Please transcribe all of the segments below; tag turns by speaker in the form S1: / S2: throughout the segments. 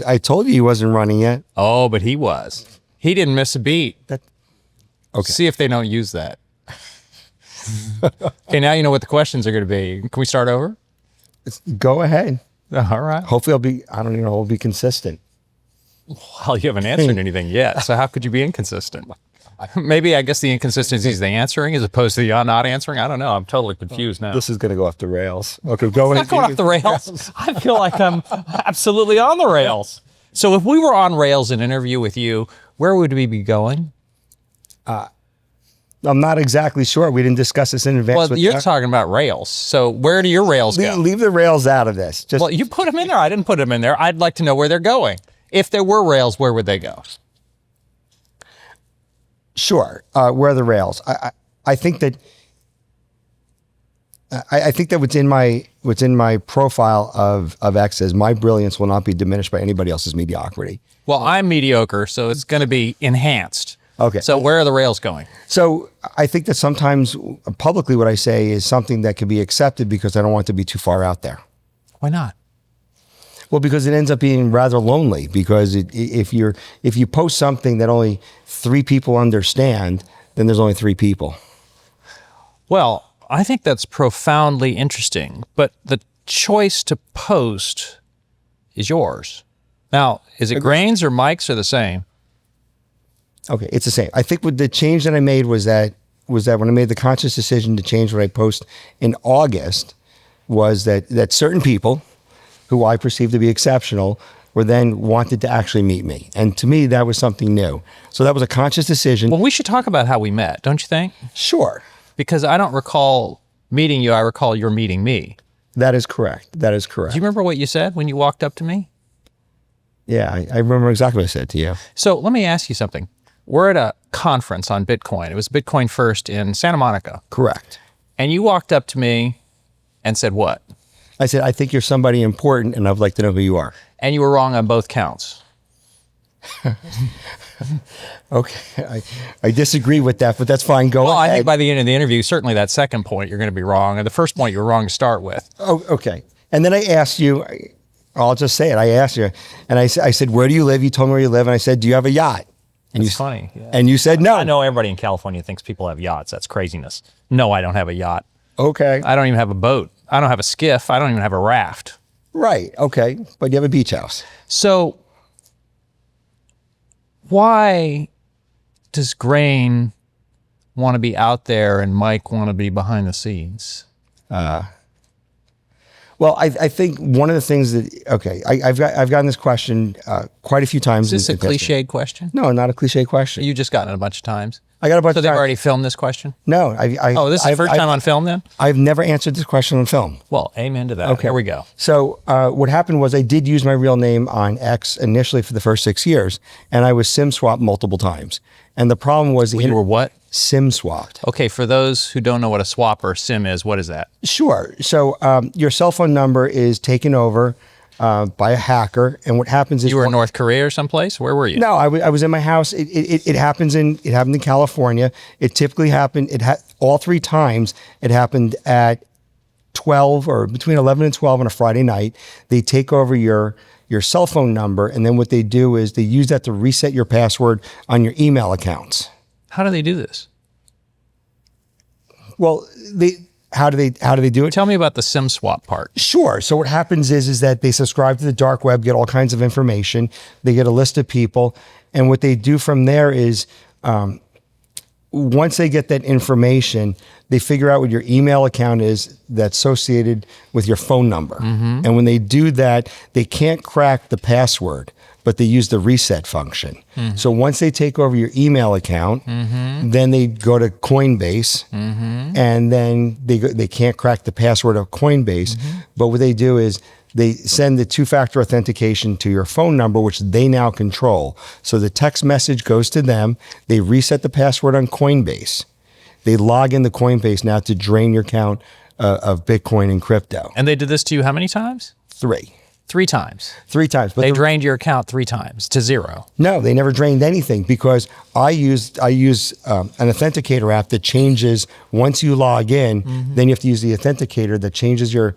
S1: I told you he wasn't running yet.
S2: Oh, but he was. He didn't miss a beat.
S1: Okay.
S2: See if they don't use that. Okay, now you know what the questions are going to be. Can we start over?
S1: Go ahead.
S2: All right.
S1: Hopefully I'll be consistent.
S2: Well, you haven't answered anything yet, so how could you be inconsistent? Maybe I guess the inconsistency is the answering as opposed to the not answering. I don't know. I'm totally confused now.
S1: This is going to go off the rails. Okay, go ahead.
S2: Not going off the rails. I feel like I'm absolutely on the rails. So if we were on rails in an interview with you, where would we be going?
S1: I'm not exactly sure. We didn't discuss this in advance.
S2: Well, you're talking about rails. So where do your rails go?
S1: Leave the rails out of this.
S2: Well, you put them in there. I didn't put them in there. I'd like to know where they're going. If there were rails, where would they go?
S1: Sure. Where are the rails? I think that what's in my profile of X is my brilliance will not be diminished by anybody else's mediocrity.
S2: Well, I'm mediocre, so it's going to be enhanced.
S1: Okay.
S2: So where are the rails going?
S1: So I think that sometimes publicly what I say is something that can be accepted because I don't want it to be too far out there.
S2: Why not?
S1: Well, because it ends up being rather lonely. Because if you post something that only 3 people understand, then there's only 3 people.
S2: Well, I think that's profoundly interesting, but the choice to post is yours. Now, is it Grains or Mike's are the same?
S1: Okay, it's the same. I think what the change that I made was that when I made the conscious decision to change what I post in August, was that certain people who I perceived to be exceptional were then wanted to actually meet me. And to me, that was something new. So that was a conscious decision.
S2: Well, we should talk about how we met, don't you think?
S1: Sure.
S2: Because I don't recall meeting you. I recall you're meeting me.
S1: That is correct. That is correct.
S2: Do you remember what you said when you walked up to me?
S1: Yeah, I remember exactly what I said to you.
S2: So let me ask you something. We're at a conference on Bitcoin. It was Bitcoin First in Santa Monica.
S1: Correct.
S2: And you walked up to me and said what?
S1: I said, I think you're somebody important and I'd like to know who you are.
S2: And you were wrong on both counts.
S1: Okay, I disagree with that, but that's fine. Go ahead.
S2: Well, I think by the end of the interview, certainly that second point, you're going to be wrong. And the first point, you were wrong to start with.
S1: Oh, okay. And then I asked you, I'll just say it. I asked you, and I said, where do you live? You told me where you live. And I said, do you have a yacht? And
S2: That's funny. Yeah.
S1: And you said no.
S2: I know everybody in California thinks people have yachts. That's craziness. No, I don't have a yacht.
S1: Okay.
S2: I don't even have a boat. I don't have a skiff. I don't even have a raft.
S1: Right. Okay. But you have a beach house.
S2: So why does Grain want to be out there and Mike want to be behind the scenes?
S1: Well, I think one of the things that, okay, I've gotten this question quite a few times.
S2: Is this a cliched question?
S1: No, not a cliche question.
S2: You just gotten it a bunch of times?
S1: I got a bunch
S2: So
S1: of
S2: they've
S1: times.
S2: already filmed this question?
S1: No.
S2: This is the first time on film then?
S1: I've never answered this question on film.
S2: Well, amen to that. Okay. Here we go.
S1: So what happened was I did use my real name on X initially for the first 6 years, and I was SIM swapped multiple times. And the problem was...
S2: You were what?
S1: SIM swapped.
S2: Okay, for those who don't know what a swap or SIM is, what is that?
S1: Sure. So your cell phone number is taken over by a hacker, and what happens is...
S2: You were in North Korea or someplace? Where were you?
S1: No, I was in my house. It happened in California. It typically happened, all 3 times, it happened at 12 or between 11 and 12 on a Friday night. They take over your cell phone number, and then what they do is they use that to reset your password on your email accounts.
S2: How do they do this?
S1: Well, how do they do it?
S2: Tell me about the SIM swap part.
S1: Sure. So what happens is that they subscribe to the dark web, get all kinds of information. They get a list of people, and what they do from there is once they get that information, they figure out what your email account is that's associated with your phone number. Mm-hmm. And when they do that, they can't crack the password, but they use the reset function. Mm-hmm. So once they take over your email account, mm-hmm. then they go to Coinbase, mm-hmm. and then they can't crack the password of Coinbase. Mm-hmm. But what they do is they send the 2-factor authentication to your phone number, which they now control. So the text message goes to them. They reset the password on Coinbase. They log into Coinbase now to drain your account of Bitcoin and crypto.
S2: And they did this to you how many times?
S1: 3.
S2: 3 times.
S1: 3 times. But
S2: they drained your account 3 times to 0.
S1: No, they never drained anything because I use an authenticator app that changes once you log in. Mm-hmm. Then you have to use the authenticator that changes your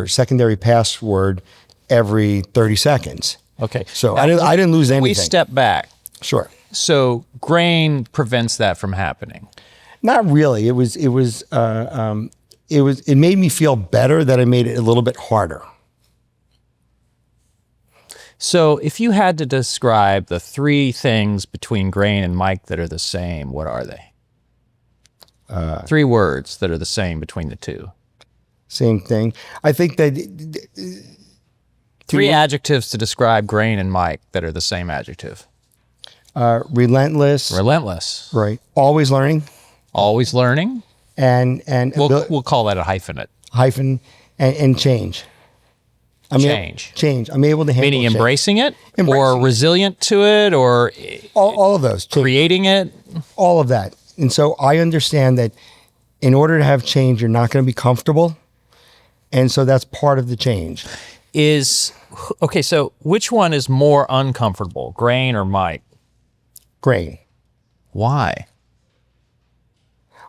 S1: secondary password every 30 seconds.
S2: Okay.
S1: So
S2: Now,
S1: I didn't lose anything.
S2: we step back.
S1: Sure.
S2: So grain prevents that from happening.
S1: Not really. It made me feel better that I made it a little bit harder.
S2: So if you had to describe the three things between grain and Mike that are the same, what are they? Three words that are the same between the two.
S1: Same thing. I think that
S2: Three adjectives to describe grain and Mike that are the same adjective.
S1: relentless,
S2: Relentless.
S1: right? Always learning,
S2: Always learning.
S1: and
S2: We'll call that a hyphenate.
S1: hyphen and change. Change. I'm able to handle
S2: Meaning
S1: change.
S2: embracing it,
S1: Embracing
S2: or
S1: it.
S2: resilient to it, or
S1: All of those. Change.
S2: creating it.
S1: All of that. And so I understand that in order to have change, you're not going to be comfortable. And so that's part of the change.
S2: Okay, so which one is more uncomfortable, grain or Mike?
S1: Grain.
S2: Why?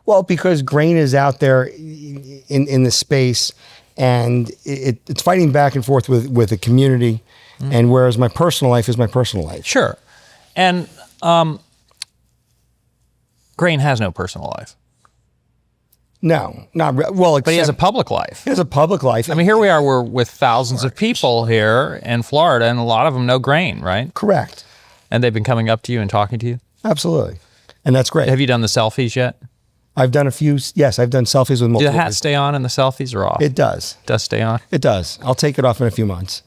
S1: Well, because grain is out there in the space, and it's fighting back and forth with a community, and whereas my personal life is my personal life.
S2: Sure. And grain has no personal life.
S1: No, not well.
S2: But he has a public life.
S1: He has a public life.
S2: I mean, here we are, we're with thousands of people here in Florida, and a lot of them know grain, right?
S1: Correct.
S2: And they've been coming up to you and talking to you?
S1: Absolutely. And that's great.
S2: Have you done the selfies yet?
S1: I've done a few. Yes, I've done selfies with multiple.
S2: Do the hats stay on in the selfies or off?
S1: It does.
S2: Does stay on?
S1: It does. I'll take it off in a few months.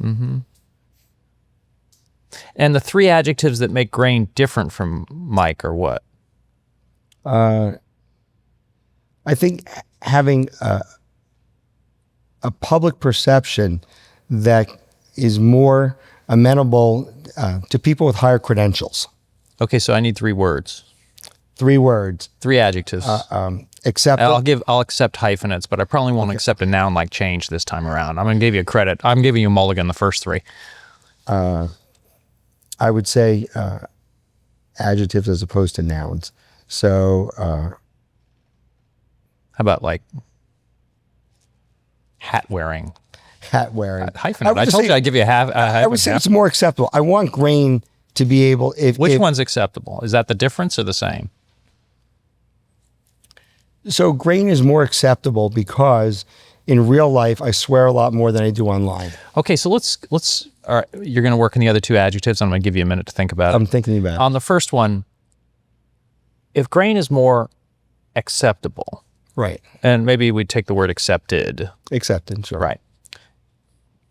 S2: And the three adjectives that make grain different from Mike are what?
S1: I think having a public perception that is more amenable to people with higher credentials.
S2: Okay, so I need three words.
S1: 3 words.
S2: Three adjectives.
S1: Acceptable.
S2: I'll accept hyphenates, but I probably won't accept a noun like change this time around. I'm going to give you a credit. I'm giving you a mulligan the first three.
S1: I would say adjectives as opposed to nouns. So
S2: How about like hat wearing?
S1: hat wearing.
S2: Hyphenate. I told you I'd give you a half.
S1: I would say it's more acceptable. I want grain to be able.
S2: Which one's acceptable? Is that the difference or the same?
S1: So grain is more acceptable because in real life I swear a lot more than I do online.
S2: Okay, so let's. All right, you're going to work in the other two adjectives. I'm going to give you a minute to think about it.
S1: I'm thinking about it.
S2: On the first one, if grain is more acceptable,
S1: Right.
S2: and maybe we'd take the word accepted,
S1: Accepted. Sure.
S2: right?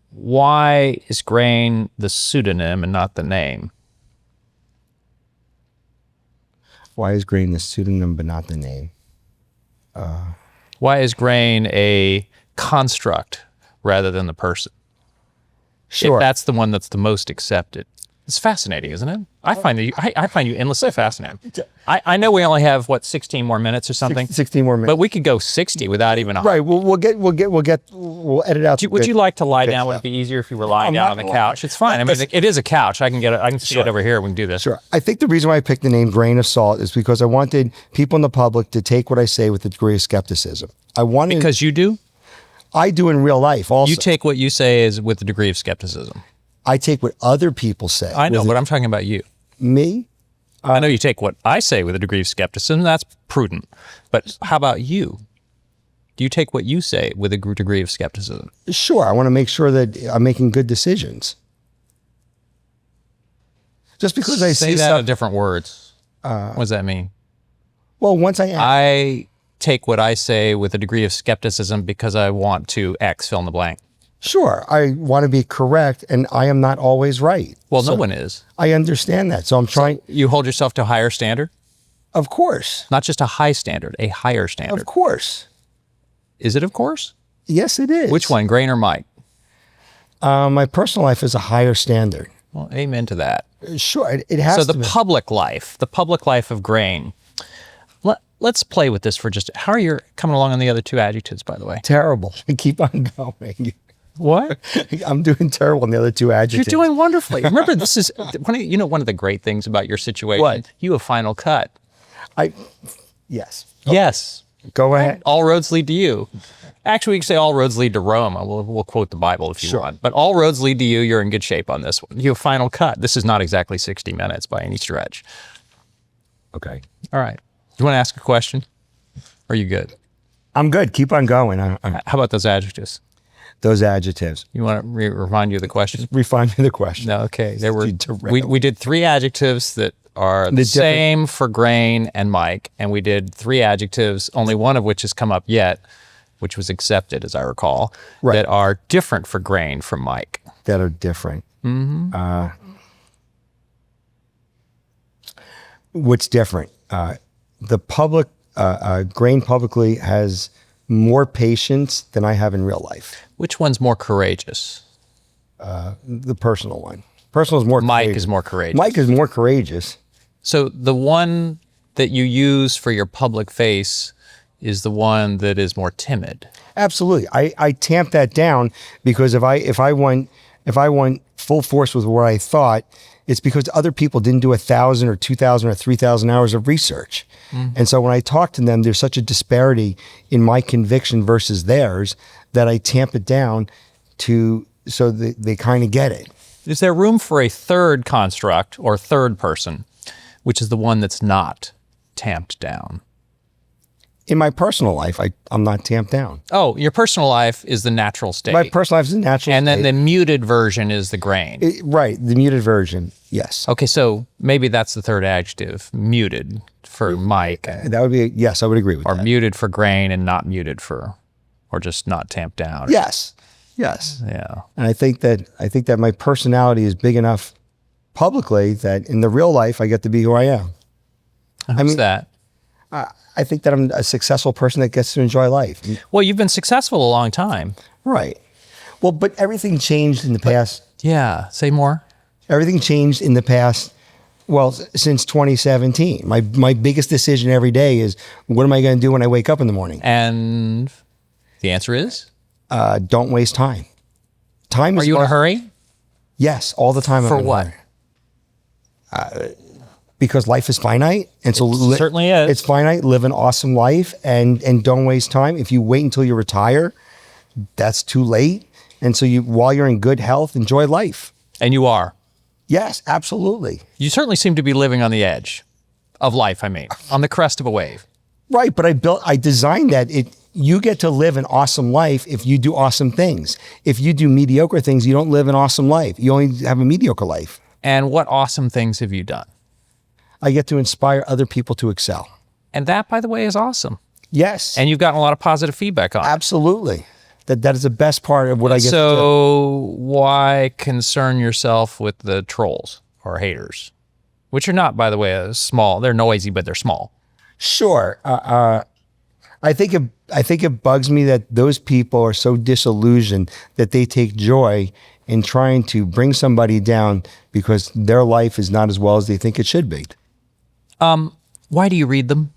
S2: Why is grain the pseudonym and not the name?
S1: Why is grain the pseudonym but not the name?
S2: Why is grain a construct rather than the person?
S1: Sure.
S2: If that's the one that's the most accepted. It's fascinating, isn't it? I find you endlessly fascinating. I know we only have 16 more minutes or something.
S1: 16 more minutes.
S2: But we could go 60 without even a
S1: Right. We'll edit out.
S2: Would you like to lie
S1: good
S2: down? Would it
S1: stuff.
S2: be easier if you were lying down on the
S1: not-
S2: couch? It's fine. I mean, it is a couch. I can sit over here. We can do this.
S1: Sure. I think the reason why I picked the name Grain of Salt is because I wanted people in the public to take what I say with a degree of skepticism.
S2: Because you do?
S1: I do in real life also.
S2: You take what you say is with a degree of skepticism.
S1: I take what other people say.
S2: I know,
S1: with
S2: but I'm talking about you.
S1: me.
S2: I know you take what I say with a degree of skepticism. That's prudent. But how about you? Do you take what you say with a degree of skepticism?
S1: Sure. I want to make sure that I'm making good decisions. Just because I
S2: Say
S1: see
S2: that
S1: stuff.
S2: in different words. What does that mean?
S1: Well, once I
S2: I take what I say with a degree of skepticism because I want to X fill in the blank.
S1: Sure, I want to be correct, and I am not always right.
S2: Well, no one is.
S1: I understand that, so I'm trying.
S2: You hold yourself to a higher standard?
S1: Of course,
S2: Not just a high standard, a higher standard.
S1: of course,
S2: Is it, of course?
S1: yes, it is.
S2: Which one, grain or Mike?
S1: My personal life is a higher standard.
S2: Well, amen to that.
S1: Sure, it has
S2: So
S1: to
S2: the
S1: be.
S2: public life of grain. Let's play with this for just. How are you coming along on the other two adjectives, by the way?
S1: Terrible. Keep on going.
S2: What?
S1: I'm doing terrible in the other two
S2: You're
S1: adjectives.
S2: doing wonderfully. Remember, this is one of the great things about your situation.
S1: What?
S2: You have final cut.
S1: Yes.
S2: Yes.
S1: Go ahead.
S2: All roads lead to you. Actually, we can say all roads lead to Rome. We'll quote the Bible if you
S1: Sure.
S2: want. But all roads lead to you. You're in good shape on this one. You have final cut. This is not exactly 60 minutes by any stretch.
S1: Okay.
S2: All right. You want to ask a question? Or are you good?
S1: I'm good. Keep on going.
S2: How about those adjectives?
S1: Those adjectives.
S2: You want to remind you of the question?
S1: Refine me the question.
S2: No, okay. There were
S1: You derailed.
S2: we did 3 adjectives that are the
S1: different-
S2: same for Grain and Mike, and we did 3 adjectives, only one of which has come up yet, which was accepted, as I recall,
S1: Right.
S2: that are different for Grain from Mike.
S1: That are different. What's different? The public, Grain publicly has more patience than I have in real life.
S2: Which one's more courageous?
S1: The personal one. Personal is more
S2: Mike
S1: courageous.
S2: is more courageous.
S1: Mike is more courageous.
S2: So the one that you use for your public face is the one that is more timid.
S1: Absolutely. I tamp that down because if I went full force with what I thought, it's because other people didn't do 1,000 or 2,000 or 3,000 hours of research. And so when I talk to them, there's such a disparity in my conviction versus theirs that I tamp it down so they kind of get it.
S2: Is there room for a third construct or third person, which is the one that's not tamped down?
S1: In my personal life, I'm not tamped down.
S2: Oh, your personal life is the natural state.
S1: My personal life is a natural
S2: and then
S1: state.
S2: the muted version is the Grain.
S1: Right, the muted version, yes.
S2: Okay, so maybe that's the third adjective, muted for Mike,
S1: That would be, yes, I would agree with
S2: or
S1: that.
S2: muted for Grain and not muted for, or just not tamped down.
S1: Yes, yes.
S2: Yeah.
S1: And I think that my personality is big enough publicly that in the real life I get to be who I am.
S2: How's that?
S1: I think that I'm a successful person that gets to enjoy life.
S2: Well, you've been successful a long time.
S1: Right. Well, but everything changed in the past.
S2: Yeah. Say more.
S1: Everything changed in the past. Well, since 2017, my biggest decision every day is what am I going to do when I wake up in the morning?
S2: And the answer is?
S1: Don't waste time. Time is.
S2: Are you in a hurry?
S1: Yes, all the time. I'm
S2: For
S1: in a
S2: what?
S1: hurry. Because life is finite, and so
S2: certainly is.
S1: It's finite. Live an awesome life, and don't waste time. If you wait until you retire, that's too late. And so while you're in good health, enjoy life.
S2: And you are.
S1: Yes, absolutely.
S2: You certainly seem to be living on the edge of life, on the crest of a wave.
S1: Right, but I designed that. You get to live an awesome life if you do awesome things. If you do mediocre things, you don't live an awesome life. You only have a mediocre life.
S2: And what awesome things have you done?
S1: I get to inspire other people to excel.
S2: And that, by the way, is awesome.
S1: Yes.
S2: And you've gotten a lot of positive feedback on it.
S1: Absolutely. That is the best part of what I get to do.
S2: So why concern yourself with the trolls or haters? Which are not, by the way, small. They're noisy, but they're small.
S1: Sure. I think it bugs me that those people are so disillusioned that they take joy in trying to bring somebody down because their life is not as well as they think it should be.
S2: Why do you read them?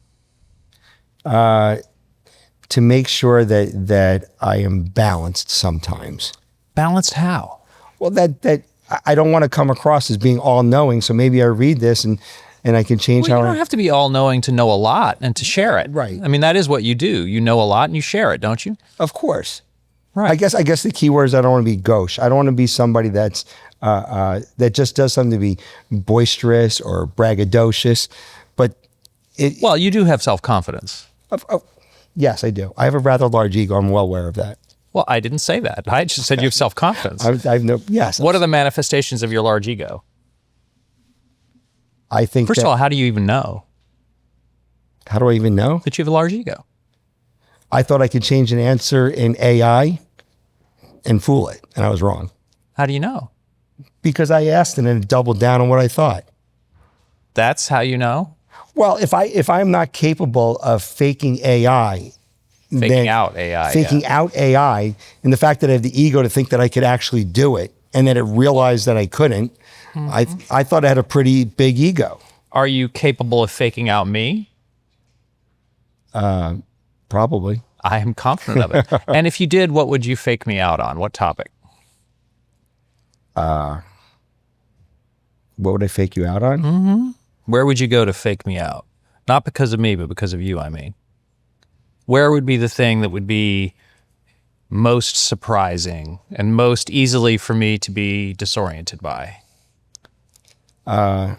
S1: To make sure that I am balanced sometimes.
S2: Balanced how?
S1: Well, that I don't want to come across as being all-knowing, so maybe I read this and I can change
S2: Well,
S1: how
S2: you don't have to be all-knowing to know a lot and to share it.
S1: Right.
S2: I mean, that is what you do. You know a lot and you share it, don't you?
S1: Of course.
S2: Right.
S1: I guess the key word is I don't want to be gauche. I don't want to be somebody that's that just does something to be boisterous or braggadocious. But
S2: Well, you do have self-confidence.
S1: Yes, I do. I have a rather large ego. I'm well aware of that.
S2: Well, I didn't say that. I just said you have self-confidence.
S1: Yes.
S2: What are the manifestations of your large ego?
S1: I think
S2: First of all, how do you even know
S1: how do I even know?
S2: that you have a large ego?
S1: I thought I could change an answer in AI and fool it, and I was wrong.
S2: How do you know?
S1: Because I asked and it doubled down on what I thought.
S2: That's how you know?
S1: Well, if I'm not capable of faking AI,
S2: Faking out AI.
S1: faking out AI, and the fact that I have the ego to think that I could actually do it, and that it realized that I couldn't, I thought I had a pretty big ego.
S2: Are you capable of faking out me?
S1: Probably.
S2: I am confident of it. And if you did, what would you fake me out on? What topic?
S1: What would I fake you out on?
S2: Where would you go to fake me out? Not because of me, but because of you, I mean. where would be the thing that would be most surprising and most easily for me to be disoriented by?
S1: Well,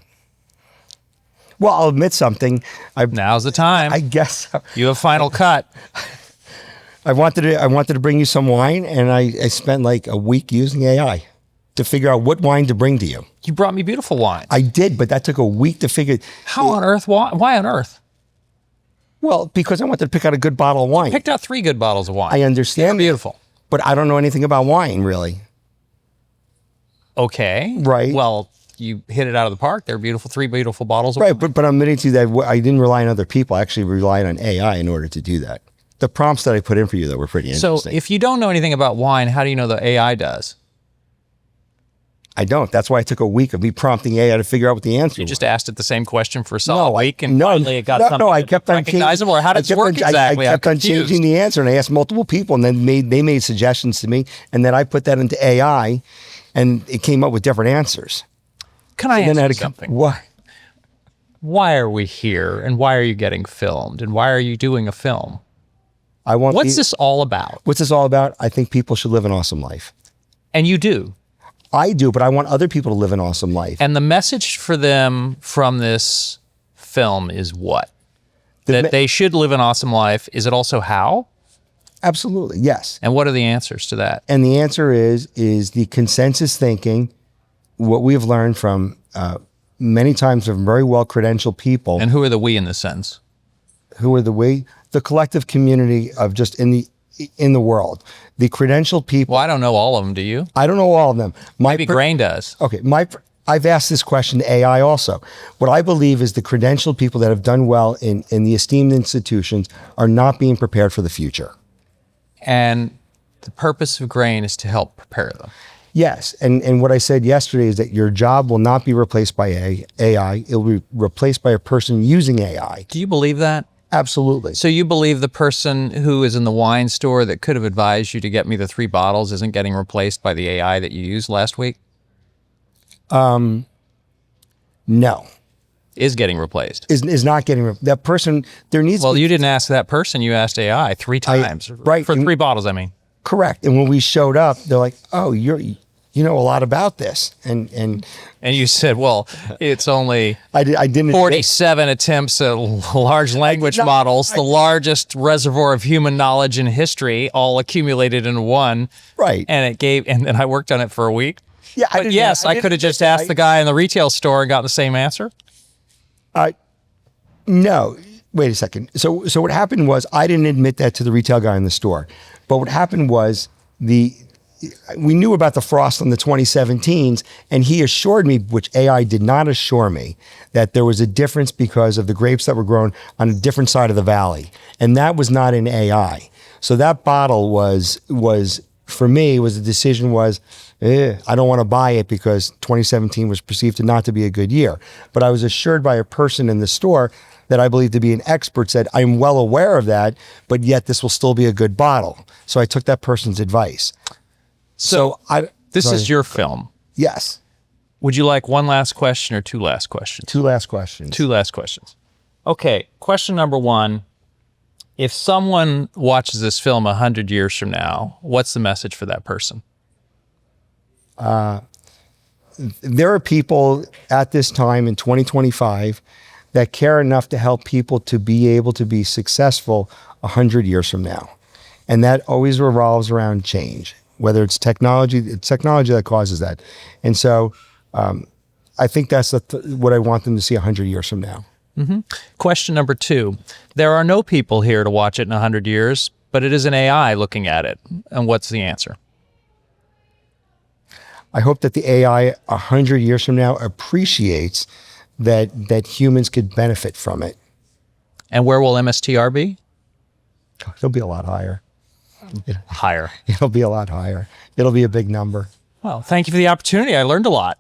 S1: I'll admit something.
S2: Now's the time.
S1: I guess
S2: You have final cut.
S1: I wanted to bring you some wine, and I spent like a week using AI to figure out what wine to bring to you.
S2: You brought me beautiful wine.
S1: I did, but that took a week to figure.
S2: How on earth? Why on earth?
S1: Well, because I wanted to pick out a good bottle of wine.
S2: Picked out 3 good bottles of wine.
S1: I understand.
S2: Beautiful.
S1: But I don't know anything about wine, really.
S2: Okay.
S1: Right.
S2: Well, you hit it out of the park. They're beautiful, 3 beautiful bottles of
S1: Right,
S2: wine.
S1: but I'm admitting to you that I didn't rely on other people. I actually relied on AI in order to do that. The prompts that I put in for you, though, were pretty
S2: So
S1: interesting.
S2: if you don't know anything about wine, how do you know the AI does?
S1: I don't. That's why I took a week of me prompting AI to figure out what the answer
S2: You
S1: was.
S2: just asked it the same question for a solid week, and
S1: no,
S2: finally it got
S1: no,
S2: something
S1: no, I kept on changing.
S2: recognizable. Or how does it work exactly?
S1: I kept
S2: I'm
S1: on
S2: confused.
S1: changing the answer, and I asked multiple people, and then they made suggestions to me, and then I put that into AI, and it came up with different answers.
S2: Can I
S1: And then I
S2: ask
S1: had
S2: you
S1: to
S2: something?
S1: What?
S2: Why are we here, and why are you getting filmed, and why are you doing a film?
S1: I want.
S2: What's this all about?
S1: What's this all about? I think people should live an awesome life.
S2: And you do.
S1: I do, but I want other people to live an awesome life.
S2: And the message for them from this film is what? That they should live an awesome life. Is it also how?
S1: Absolutely, yes.
S2: And what are the answers to that?
S1: And the answer is the consensus thinking, what we've learned from many times from very well credentialed people.
S2: And who are the we in this sentence?
S1: Who are the we? The collective community of just in the world. The credentialed people.
S2: Well, I don't know all of them, do you?
S1: I don't know all of them.
S2: Maybe Grain does.
S1: Okay, I've asked this question to AI also. What I believe is the credentialed people that have done well in the esteemed institutions are not being prepared for the future.
S2: And the purpose of Grain is to help prepare them.
S1: Yes, and what I said yesterday is that your job will not be replaced by AI. It will be replaced by a person using AI.
S2: Do you believe that?
S1: Absolutely.
S2: So you believe the person who is in the wine store that could have advised you to get me the 3 bottles isn't getting replaced by the AI that you used last week?
S1: No.
S2: Is getting replaced.
S1: Is not getting that person. There needs.
S2: Well,
S1: to be,
S2: you didn't ask that person. You asked AI 3 times.
S1: right.
S2: For 3 bottles, I mean.
S1: correct. And when we showed up, they're like, "Oh, you know a lot about this," and
S2: And you said, well, it's only
S1: I didn't
S2: 47 attempts at large language models, the largest reservoir of human knowledge in history, all accumulated into one.
S1: Right.
S2: And then I worked on it for a week.
S1: Yeah,
S2: But yes, I could have just asked the guy in the retail store and got the same answer.
S1: No, wait a second. So what happened was I didn't admit that to the retail guy in the store, but what happened was we knew about the frost on the 2017s, and he assured me, which AI did not assure me, that there was a difference because of the grapes that were grown on a different side of the valley, and that was not in AI. So that bottle was for me was the decision was. I don't want to buy it because 2017 was perceived to not to be a good year. But I was assured by a person in the store that I believe to be an expert said, I'm well aware of that, but yet this will still be a good bottle. So I took that person's advice.
S2: This is your film.
S1: Yes.
S2: Would you like one last question or 2 last questions?
S1: 2 last questions.
S2: 2 last questions. Okay, question number 1. If someone watches this film 100 years from now, what's the message for that person?
S1: There are people at this time in 2025 that care enough to help people to be able to be successful 100 years from now. And that always revolves around change, whether it's technology that causes that. And so I think that's what I want them to see 100 years from now.
S2: Mm-hmm. Question number 2. There are no people here to watch it in 100 years, but it is an AI looking at it. And what's the answer?
S1: I hope that the AI 100 years from now appreciates that humans could benefit from it.
S2: And where will MSTR be?
S1: It'll be a lot higher.
S2: Higher.
S1: It'll be a lot higher. It'll be a big number.
S2: Well, thank you for the opportunity. I learned a lot.